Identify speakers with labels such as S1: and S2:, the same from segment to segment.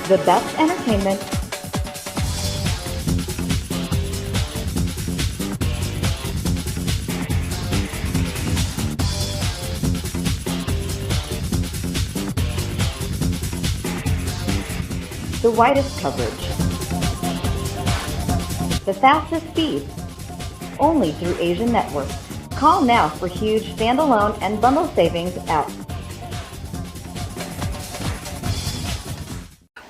S1: the best entertainment, the widest coverage, the fastest speed, only through Asian Network. Call now for huge standalone and bundle savings at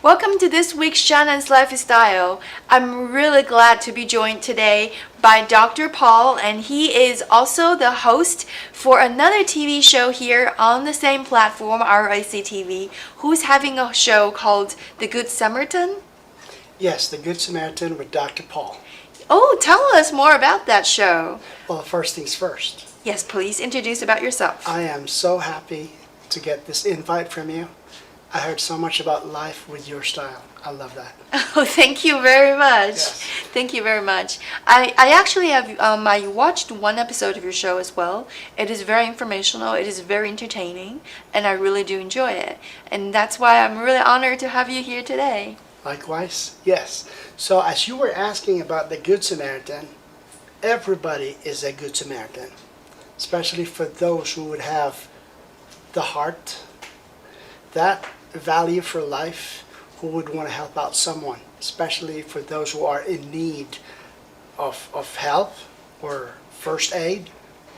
S2: Welcome to this week's Shannon's LifeWithStyle. I'm really glad to be joined today by Dr. Paul, and he is also the host for another TV show here on the same platform, RICTV, who's having a show called The Good Samaritan.
S3: Yes, The Good Samaritan with Dr. Paul.
S2: Oh, tell us more about that show.
S3: Well, first things first.
S2: Yes, please introduce about yourself.
S3: I am so happy to get this invite from you. I heard so much about life with your style. I love that.
S2: Oh, thank you very much.
S3: Yes.
S2: Thank you very much. I actually have, I watched one episode of your show as well. It is very informational, it is very entertaining, and I really do enjoy it. And that's why I'm really honored to have you here today.
S3: Likewise, yes. So as you were asking about the Good Samaritan, everybody is a Good Samaritan, especially for those who would have the heart, that value for life, who would want to help out someone, especially for those who are in need of help or first aid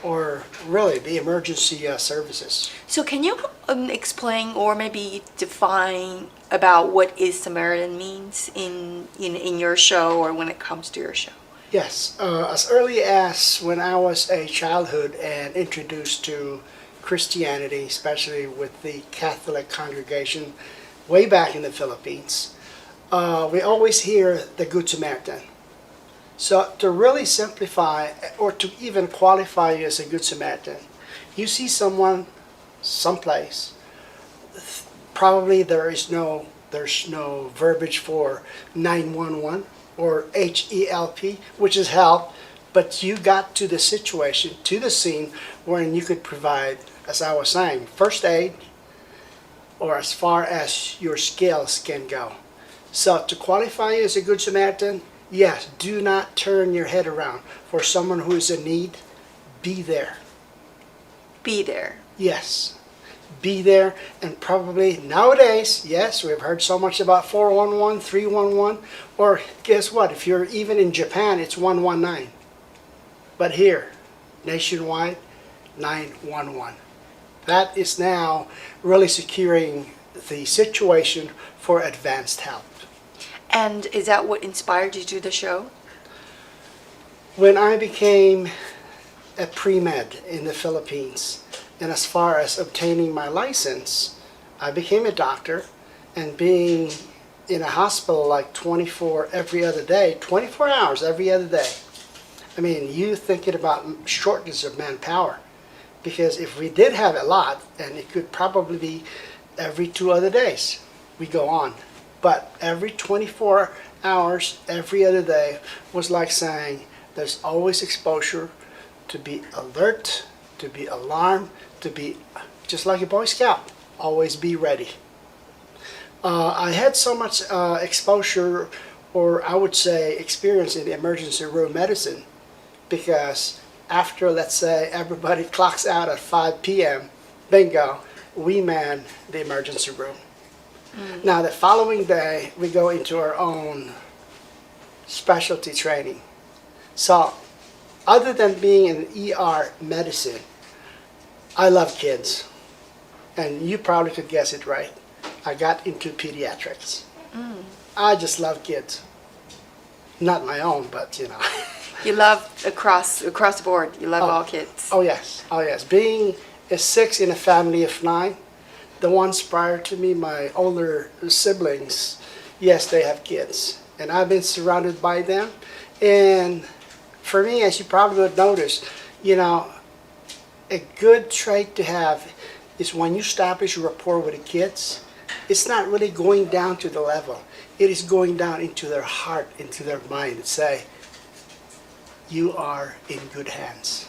S3: or really the emergency services.
S2: So can you explain or maybe define about what is Samaritan means in your show or when it comes to your show?
S3: Yes, as early as when I was a childhood and introduced to Christianity, especially with the Catholic congregation way back in the Philippines, we always hear the Good Samaritan. So to really simplify or to even qualify you as a Good Samaritan, you see someone someplace, probably there's no verbiage for 911 or HELP, which is help, but you got to the situation, to the scene, wherein you could provide, as I was saying, first aid, or as far as your skills can go. So to qualify you as a Good Samaritan, yes, do not turn your head around. For someone who is in need, be there.
S2: Be there.
S3: Yes, be there. And probably nowadays, yes, we've heard so much about 411, 311, or guess what? If you're even in Japan, it's 119. But here, nationwide, 911. That is now really securing the situation for advanced help.
S2: And is that what inspired you to do the show?
S3: When I became a pre-med in the Philippines, and as far as obtaining my license, I became a doctor, and being in a hospital like 24 every other day, 24 hours every other day, I mean, you thinking about shortness of manpower. Because if we did have a lot, and it could probably be every 2 other days, we go on. But every 24 hours, every other day, was like saying there's always exposure, to be alert, to be alarmed, to be just like a Boy Scout, always be ready. I had so much exposure, or I would say experience in emergency room medicine, because after, let's say, everybody clocks out at 5 p.m., bingo, we man the emergency room. Now, the following day, we go into our own specialty training. So, other than being in ER medicine, I love kids. And you probably could guess it right. I got into pediatrics. I just love kids. Not my own, but you know.
S2: You love across the board. You love all kids.
S3: Oh yes, oh yes. Being a 6 in a family of 9, the ones prior to me, my older siblings, yes, they have kids. And I've been surrounded by them. And for me, as you probably would notice, you know, a good trait to have is when you establish a rapport with the kids, it's not really going down to the level. It is going down into their heart, into their mind, and say, you are in good hands.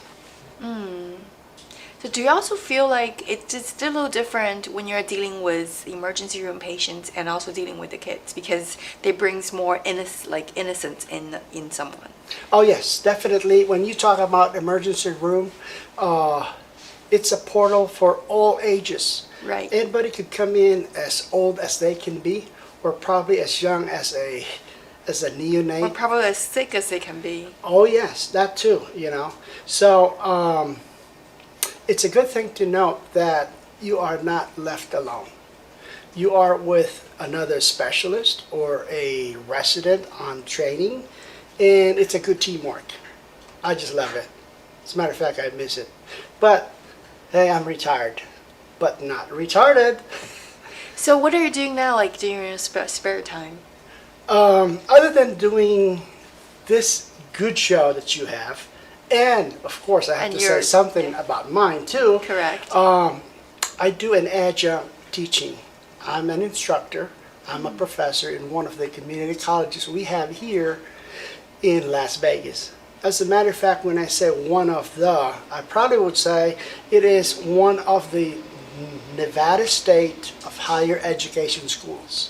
S2: So do you also feel like it's still a little different when you're dealing with emergency room patients and also dealing with the kids because they brings more innocence in someone?
S3: Oh yes, definitely. When you talk about emergency room, it's a portal for all ages.
S2: Right.
S3: Anybody could come in as old as they can be, or probably as young as a neonate.
S2: Or probably as sick as they can be.
S3: Oh yes, that too. So it's a good thing to note that you are not left alone. You are with another specialist or a resident on training, and it's a good teamwork. I just love it. As a matter of fact, I miss it. But hey, I'm retired, but not retarded.
S2: So what are you doing now, like during your spare time?
S3: Other than doing this good show that you have, and of course I have
S2: And
S3: to say something about mine too.
S2: Correct.
S3: I do an adjunct teaching. I'm an instructor. I'm a professor in one of the community colleges we have here in Las Vegas. As a matter of fact, when I say one of the, I probably would say it is one of the Nevada State of higher education schools.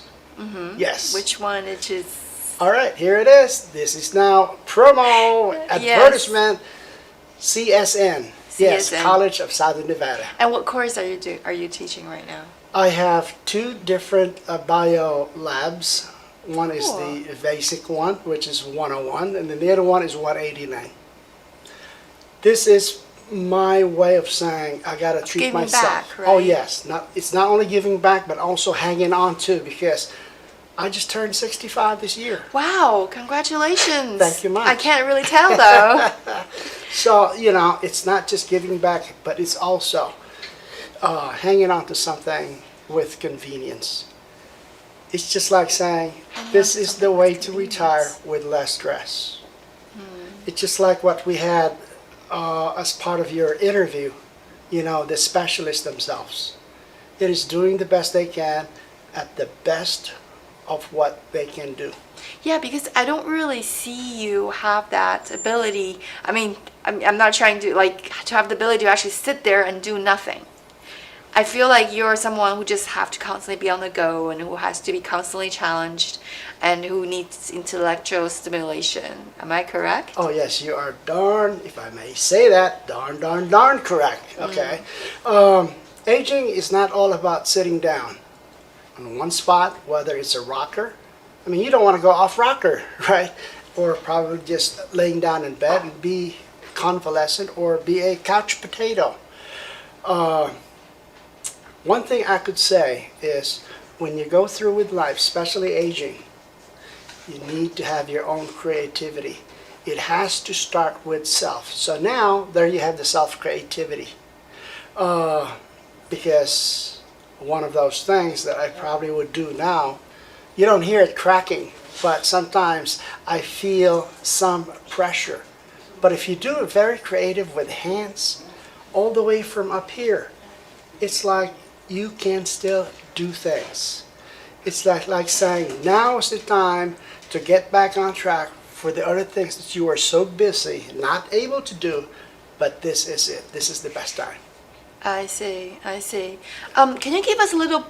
S3: Yes.
S2: Which one? It is.
S3: All right, here it is. This is now promo advertisement. CSN. Yes,
S2: CSN.
S3: College of Southern Nevada.
S2: And what course are you teaching right now?
S3: I have two different bio labs. One is
S2: Cool.
S3: the basic one, which is 101, and then the other one is 189. This is my way of saying I gotta treat
S2: Giving
S3: myself.
S2: back, right?
S3: Oh yes, it's not only giving back, but also hanging on too, because I just turned 65 this year.
S2: Wow! Congratulations.
S3: Thank you much.
S2: I can't really tell though.
S3: So it's not just giving back, but it's also hanging on to something with convenience. It's just like saying, this is the way to retire with less stress. It's just like what we had as part of your interview, the specialists themselves. It is doing the best they can at the best of what they can do.
S2: Yeah, because I don't really see you have that ability. I mean, I'm not trying to have the ability to actually sit there and do nothing. I feel like you're someone who just have to constantly be on the go and who has to be constantly challenged and who needs intellectual stimulation. Am I correct?
S3: Oh yes, you are darn, if I may say that, darn correct. Okay. Aging is not all about sitting down on one spot, whether it's a rocker. I mean, you don't want to go off rocker, right? Or probably just laying down in bed and be convalescent or be a couch potato. One thing I could say is when you go through with life, especially aging, you need to have your own creativity. It has to start with self. So now, there you have the self-creativity. Because one of those things that I probably would do now, you don't hear it cracking, but sometimes I feel some pressure. But if you do it very creative with hands, all the way from up here, it's like you can still do things. It's like saying, now is the time to get back on track for the other things that you are so busy, not able to do, but this is it. This is the best time.
S2: I see. Can you give us a little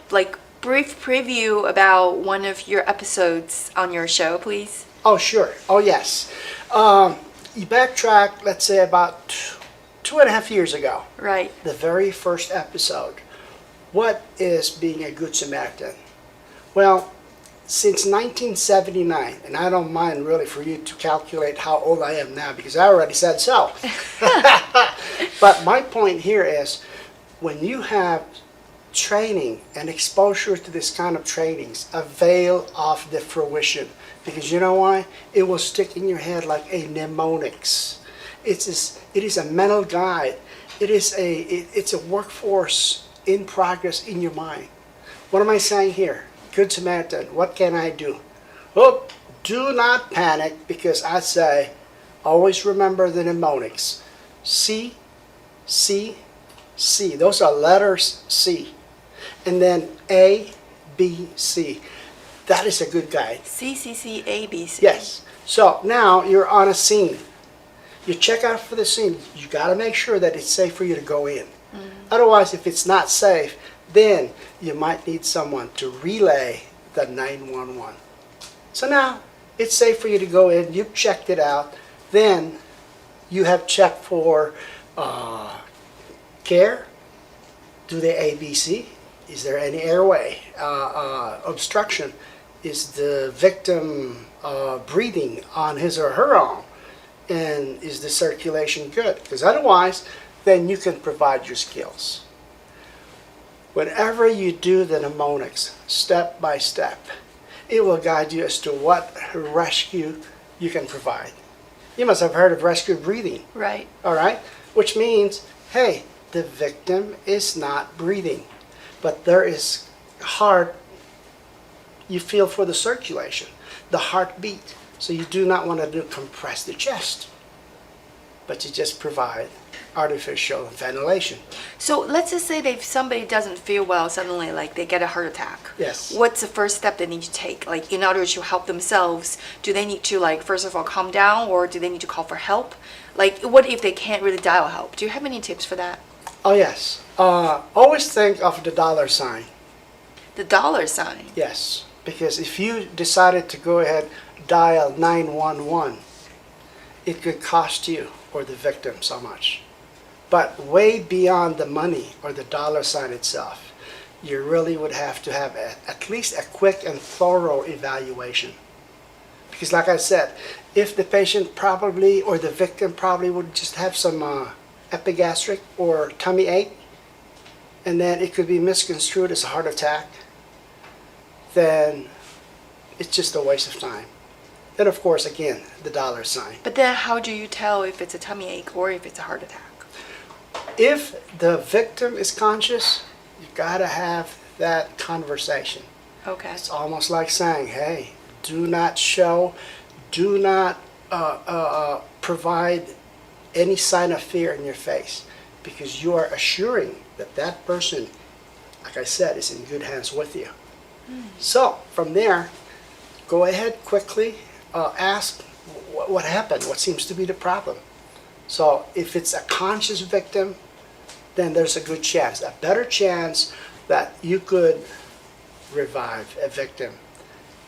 S2: brief preview about one of your episodes on your show, please?
S3: Oh, sure. Oh, yes. You backtrack, let's say about 2.5 years ago.
S2: Right.
S3: The very first episode. What is being a good Samaritan? Well, since 1979, and I don't mind really for you to calculate how old I am now because I already said so. But my point here is when you have training and exposure to this kind of trainings, avail of the fruition. Because you know why? It will stick in your head like a mnemonics. It is a mental guide. It's a workforce in progress in your mind. What am I saying here? Good Samaritan, what can I do? Oh, do not panic because I say, always remember the mnemonics. C, C, C. Those are letters C. And then A, B, C. That is a good guide.
S2: C, C, C, A, B, C.
S3: Yes. So now you're on a scene. You check out for the scene. You got to make sure that it's safe for you to go in. Otherwise, if it's not safe, then you might need someone to relay the 911. So now it's safe for you to go in, you've checked it out, then you have checked for care. Do they ABC? Is there any airway obstruction? Is the victim breathing on his or her own? And is the circulation good? Because otherwise, then you can provide your skills. Whenever you do the mnemonics, step by step, it will guide you as to what rescue you can provide. You must have heard of rescue breathing.
S2: Right.
S3: All right? Which means, hey, the victim is not breathing, but there is heart, you feel for the circulation, the heartbeat. So you do not want to compress the chest, but you just provide artificial ventilation.
S2: So let's just say that if somebody doesn't feel well suddenly, like they get a heart attack.
S3: Yes.
S2: What's the first step they need to take? Like in order to help themselves, do they need to like first of all calm down, or do they need to call for help? Like what if they can't really dial help? Do you have any tips for that?
S3: Oh yes. Always think of the dollar sign.
S2: The dollar sign.
S3: Yes. Because if you decided to go ahead, dial 911, it could cost you or the victim so much. But way beyond the money or the dollar sign itself, you really would have to have at least a quick and thorough evaluation. Because like I said, if the patient probably or the victim probably would just have some epigastric or tummy ache, and then it could be misconstrued as a heart attack, then it's just a waste of time. Then of course, again, the dollar sign.
S2: But then how do you tell if it's a tummy ache or if it's a heart attack?
S3: If the victim is conscious, you gotta have that conversation.
S2: Okay.
S3: It's almost like saying, hey, do not show, do not provide any sign of fear in your face, because you are assuring that that person, like I said, is in good hands with you. So from there, go ahead quickly, ask what happened, what seems to be the problem. So if it's a conscious victim, then there's a good chance, a better chance that you could revive a victim.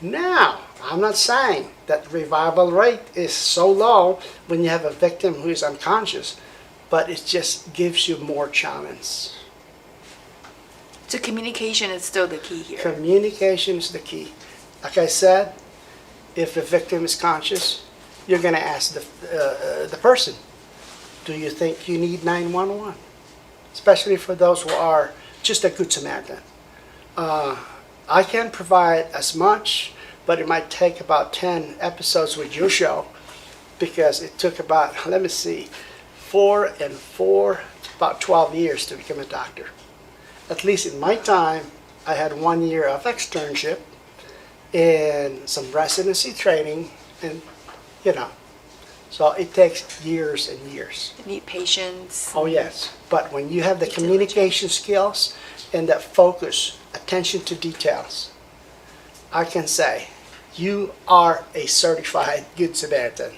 S3: Now, I'm not saying that the revival rate is so low when you have a victim who is unconscious, but it just gives you more challenge.
S2: So communication is still the key here.
S3: Communication is the key. Like I said, if the victim is conscious, you're going to ask the person, do you think you need 911? Especially for those who are just a good Samaritan. I can provide as much, but it might take about 10 episodes with your show, because it took about, let me see, 4 and 4, about 12 years to become a doctor. At least in my time, I had 1 year of externship and some residency training, and so it takes years and years.
S2: You need patience.
S3: Oh yes, but when you have the communication skills and that focus, attention to details, I can say you are a certified Good Samaritan.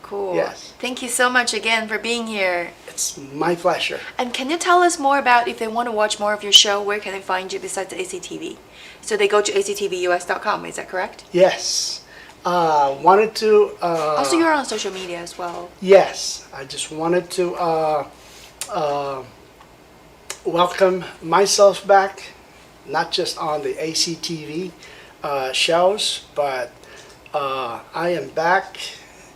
S2: Cool.
S3: Yes.
S2: Thank you so much again for being here.
S3: It's my pleasure.
S2: And can you tell us more about if they want to watch more of your show, where can they find you besides the ACTV? So they go to actvrus.com, is that correct?
S3: Yes. Wanted to...
S2: Also, you're on social media as well.
S3: Yes. I just wanted to welcome myself back, not just on the ACTV shows, but I am back,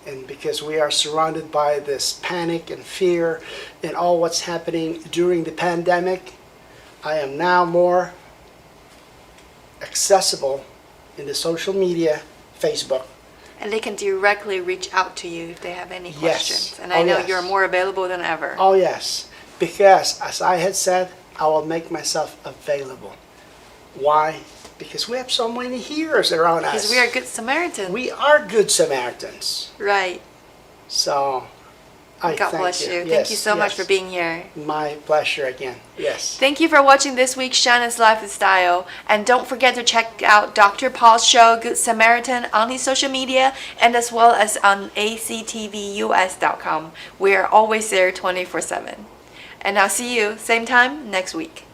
S3: and because we are surrounded by this panic and fear and all what's happening during the pandemic, I am now more accessible in the social media, Facebook.
S2: And they can directly reach out to you if they have any questions.
S3: Yes.
S2: And I know
S3: yes.
S2: you're more available than ever.
S3: Oh yes, because as I had said, I will make myself available. Why? Because we have so many heroes around us.
S2: Because we are good Samaritans.
S3: We are good Samaritans.
S2: Right.
S3: So, I
S2: God
S3: thank
S2: bless you.
S3: Yes,
S2: Thank you so much
S3: yes.
S2: for being here.
S3: My pleasure again. Yes.
S2: Thank you for watching this week's Shannon's Life with Style. And don't forget to check out Dr. Paul's show, Good Samaritan, on his social media and as well as on actvrus.com. We are always there 24/7. And I'll see you same time next week.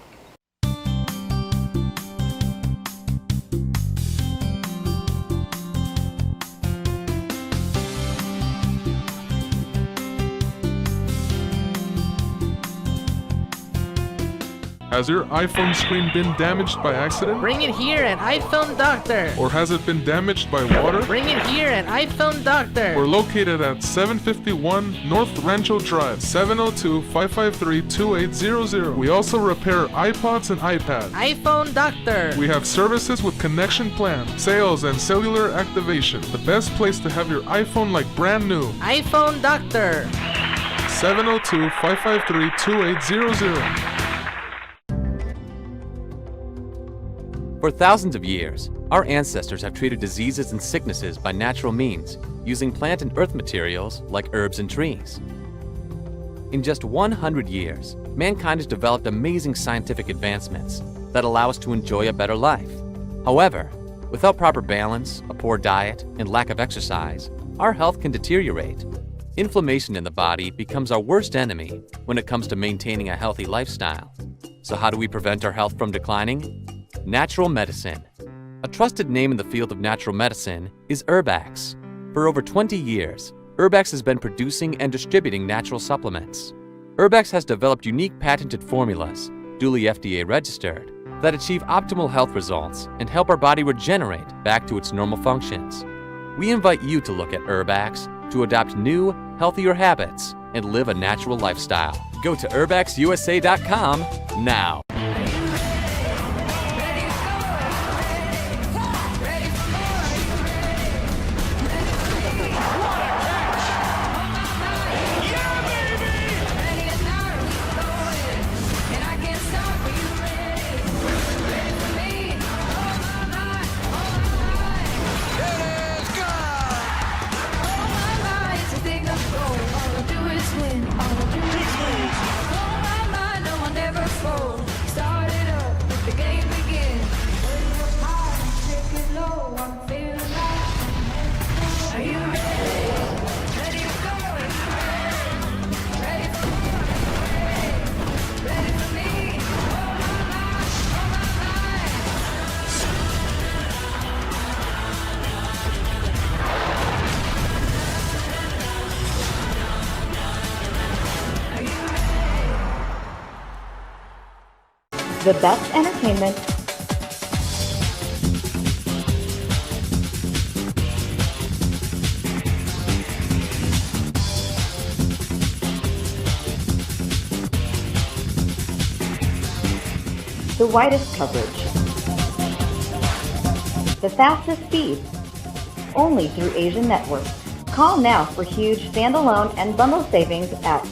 S4: Has your iPhone screen been damaged by accident?
S5: Bring it here, an iPhone doctor.
S4: Or has it been damaged by water?
S5: Bring it here, an iPhone doctor.
S4: We're located at 751 North Rancho Drive, 702-553-2800. We also repair iPods and iPads.
S5: iPhone doctor.
S4: We have services with connection plan, sales, and cellular activation. The best place to have your iPhone like brand new.
S5: iPhone doctor.
S4: 702-553-2800.
S6: For thousands of years, our ancestors have treated diseases and sicknesses by natural means, using plant and earth materials like herbs and trees. In just 100 years, mankind has developed amazing scientific advancements that allow us to enjoy a better life. However, without proper balance, a poor diet, and lack of exercise, our health can deteriorate. Inflammation in the body becomes our worst enemy when it comes to maintaining a healthy lifestyle. So how do we prevent our health from declining? Natural medicine. A trusted name in the field of natural medicine is Herbax. For over 20 years, Herbax has been producing and distributing natural supplements. Herbax has developed unique patented formulas, duly FDA registered, that achieve optimal health results and help our body regenerate back to its normal functions. We invite you to look at Herbax to adopt new, healthier habits and live a natural lifestyle. Go to herbaxusa.com now.
S1: The best entertainment, the widest coverage, the fastest speed, only through Asian Network. Call now for huge standalone and bundle savings at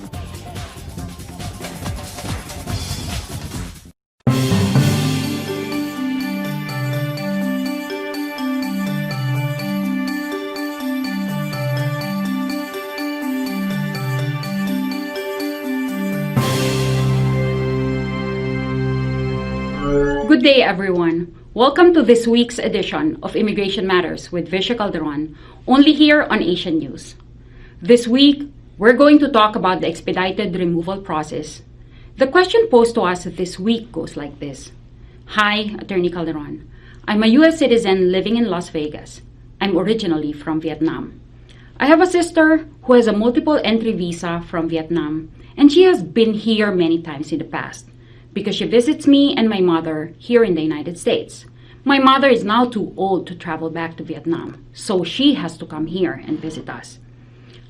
S7: Good day, everyone. Welcome to this week's edition of Immigration Matters with Visha Calderon, only here on Asian News. This week, we're going to talk about the expedited removal process. The question posed to us this week goes like this. Hi, Attorney Calderon. I'm a U.S. citizen living in Las Vegas. I'm originally from Vietnam. I have a sister who has a multiple entry visa from Vietnam, and she has been here many times in the past, because she visits me and my mother here in the United States. My mother is now too old to travel back to Vietnam, so she has to come here and visit us.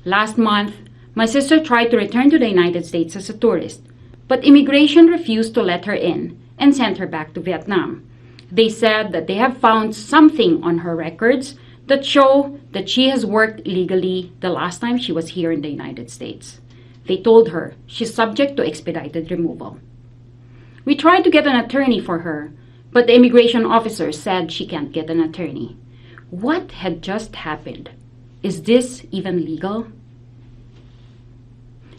S7: Last month, my sister tried to return to the United States as a tourist, but immigration refused to let her in and sent her back to Vietnam. They said that they have found something on her records that show that she has worked illegally the last time she was here in the United States. They told her she's subject to expedited removal. We tried to get an attorney for her, but the immigration officer said she can't get an attorney. What had just happened? Is this even legal?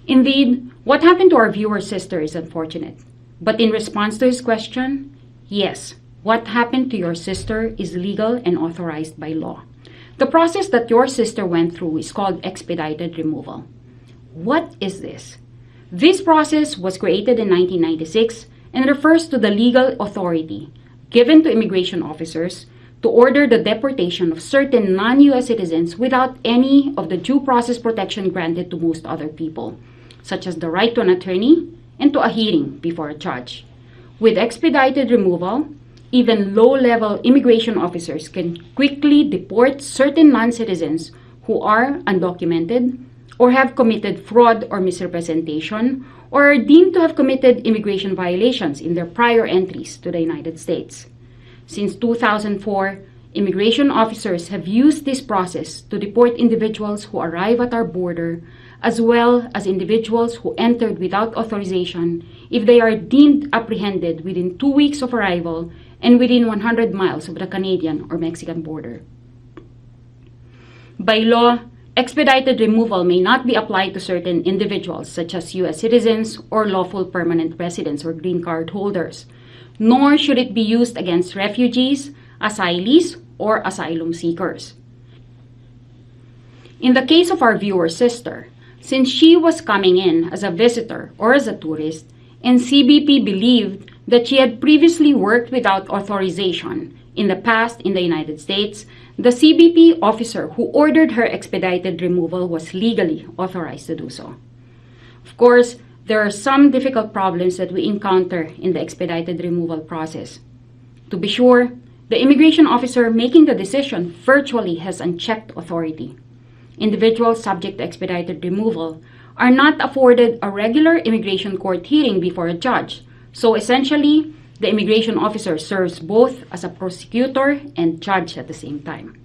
S7: Indeed, what happened to our viewer's sister is unfortunate. But in response to his question, yes, what happened to your sister is legal and authorized by law. The process that your sister went through is called expedited removal. What is this? This process was created in 1996 and refers to the legal authority given to immigration officers to order the deportation of certain non-U.S. citizens without any of the due process protection granted to most other people, such as the right to an attorney and to a hearing before a judge. With expedited removal, even low-level immigration officers can quickly deport certain non-citizens who are undocumented or have committed fraud or misrepresentation or are deemed to have committed immigration violations in their prior entries to the United States. Since 2004, immigration officers have used this process to deport individuals who arrive at our border, as well as individuals who entered without authorization if they are deemed apprehended within 2 weeks of arrival and within 100 miles of the Canadian or Mexican border. By law, expedited removal may not be applied to certain individuals such as U.S. citizens or lawful permanent residents or green card holders, nor should it be used against refugees, asylees, or asylum seekers. In the case of our viewer's sister, since she was coming in as a visitor or as a tourist, and CBP believed that she had previously worked without authorization in the past in the United States, the CBP officer who ordered her expedited removal was legally authorized to do so. Of course, there are some difficult problems that we encounter in the expedited removal process. To be sure, the immigration officer making the decision virtually has unchecked authority. Individuals subject to expedited removal are not afforded a regular immigration court hearing before a judge, so essentially, the immigration officer serves both as a prosecutor and judge at the same time.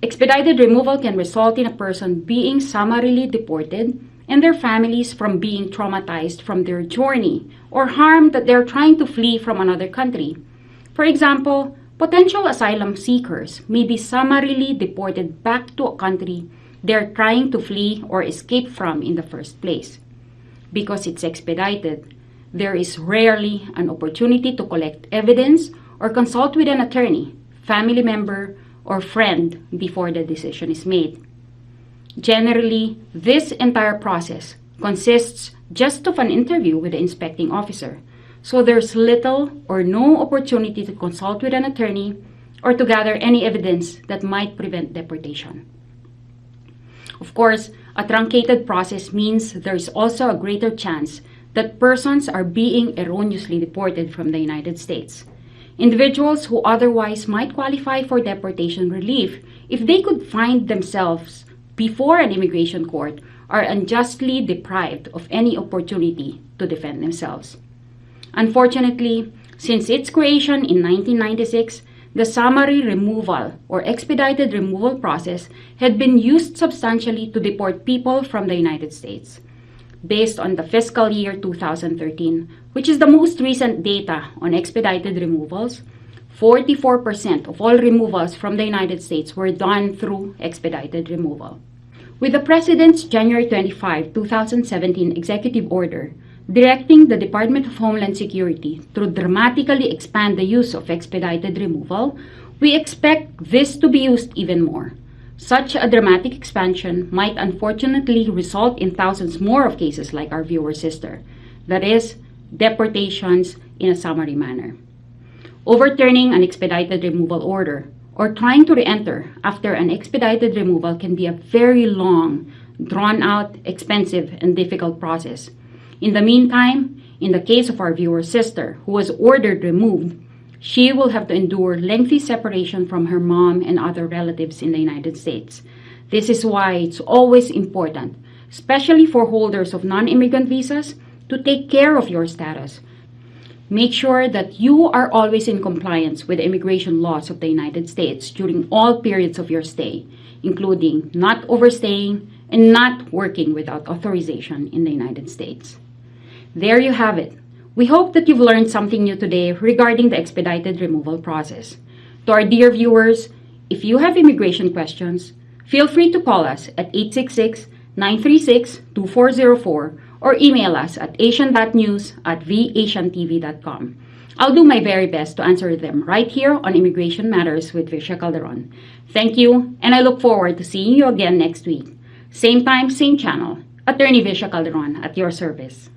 S7: Expedited removal can result in a person being summarily deported and their families from being traumatized from their journey or harm that they're trying to flee from another country. For example, potential asylum seekers may be summarily deported back to a country they're trying to flee or escape from in the first place. Because it's expedited, there is rarely an opportunity to collect evidence or consult with an attorney, family member, or friend before the decision is made. Generally, this entire process consists just of an interview with the inspecting officer, so there's little or no opportunity to consult with an attorney or to gather any evidence that might prevent deportation. Of course, a truncated process means there's also a greater chance that persons are being erroneously deported from the United States. Individuals who otherwise might qualify for deportation relief if they could find themselves before an immigration court are unjustly deprived of any opportunity to defend themselves. Unfortunately, since its creation in 1996, the summary removal or expedited removal process had been used substantially to deport people from the United States. Based on the fiscal year 2013, which is the most recent data on expedited removals, 44% of all removals from the United States were done through expedited removal. With the President's January 25, 2017 executive order directing the Department of Homeland Security to dramatically expand the use of expedited removal, we expect this to be used even more. Such a dramatic expansion might unfortunately result in thousands more of cases like our viewer's sister, that is, deportations in a summary manner. Overturning an expedited removal order or trying to re-enter after an expedited removal can be a very long, drawn-out, expensive, and difficult process. In the meantime, in the case of our viewer's sister, who was ordered removed, she will have to endure lengthy separation from her mom and other relatives in the United States. This is why it's always important, especially for holders of non-immigrant visas, to take care of your status. Make sure that you are always in compliance with the immigration laws of the United States during all periods of your stay, including not overstaying and not working without authorization in the United States. There you have it. We hope that you've learned something new today regarding the expedited removal process. To our dear viewers, if you have immigration questions, feel free to call us at 866-936-2404 or email us at asian.news@vasiantv.com. I'll do my very best to answer them right here on Immigration Matters with Visha Calderon. Thank you, and I look forward to seeing you again next week. Same time, same channel. Attorney Visha Calderon at your service.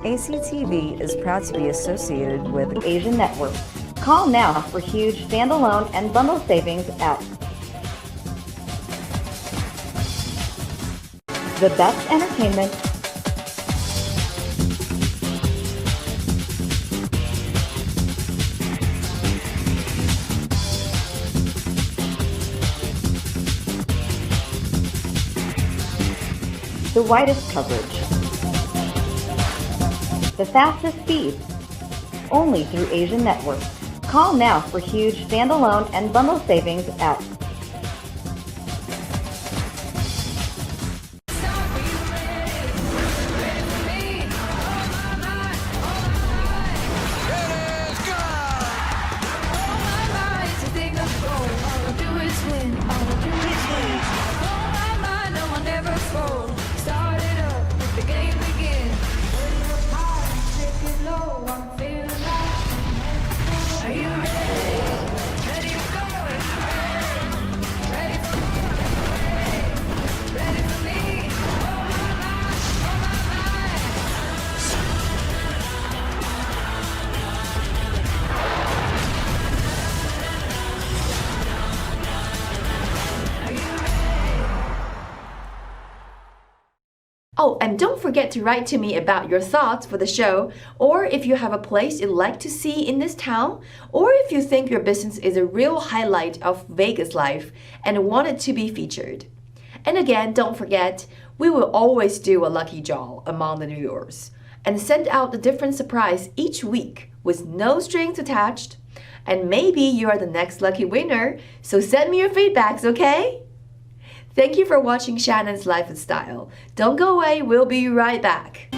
S8: ACTV is proud to be associated with
S1: Asian Network. Call now for huge standalone and bundle savings at the best entertainment, the widest coverage, the fastest speeds, only through Asian Network. Call now for huge standalone and bundle savings at
S2: Oh, and don't forget to write to me about your thoughts for the show, or if you have a place you'd like to see in this town, or if you think your business is a real highlight of Vegas life and want it to be featured. And again, don't forget, we will always do a lucky draw among the New Yorkers and send out a different surprise each week with no strings attached. And maybe you are the next lucky winner, so send me your feedbacks, okay? Thank you for watching Shannon's Life with Style. Don't go away, we'll be right back.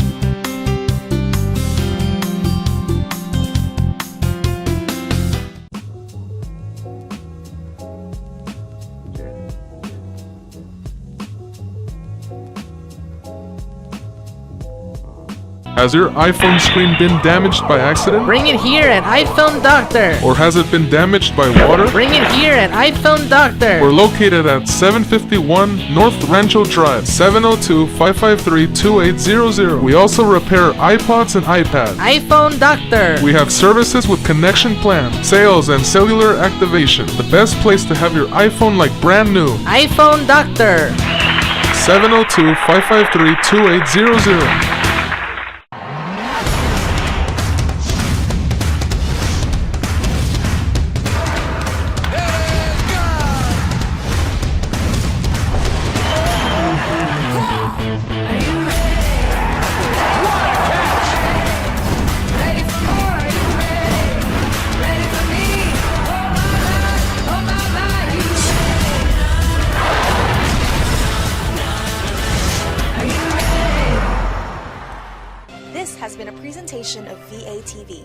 S4: Has your iPhone screen been damaged by accident?
S5: Bring it here at iPhone Doctor.
S4: Or has it been damaged by water?
S5: Bring it here at iPhone Doctor.
S4: We're located at 751 North Rancho Drive, 702-553-2800. We also repair iPods and iPads.
S5: iPhone Doctor.
S4: We have services with connection plan, sales, and cellular activation. The best place to have your iPhone like brand new.
S5: iPhone Doctor.
S4: 702-553-2800.
S9: This has been a presentation of VATV.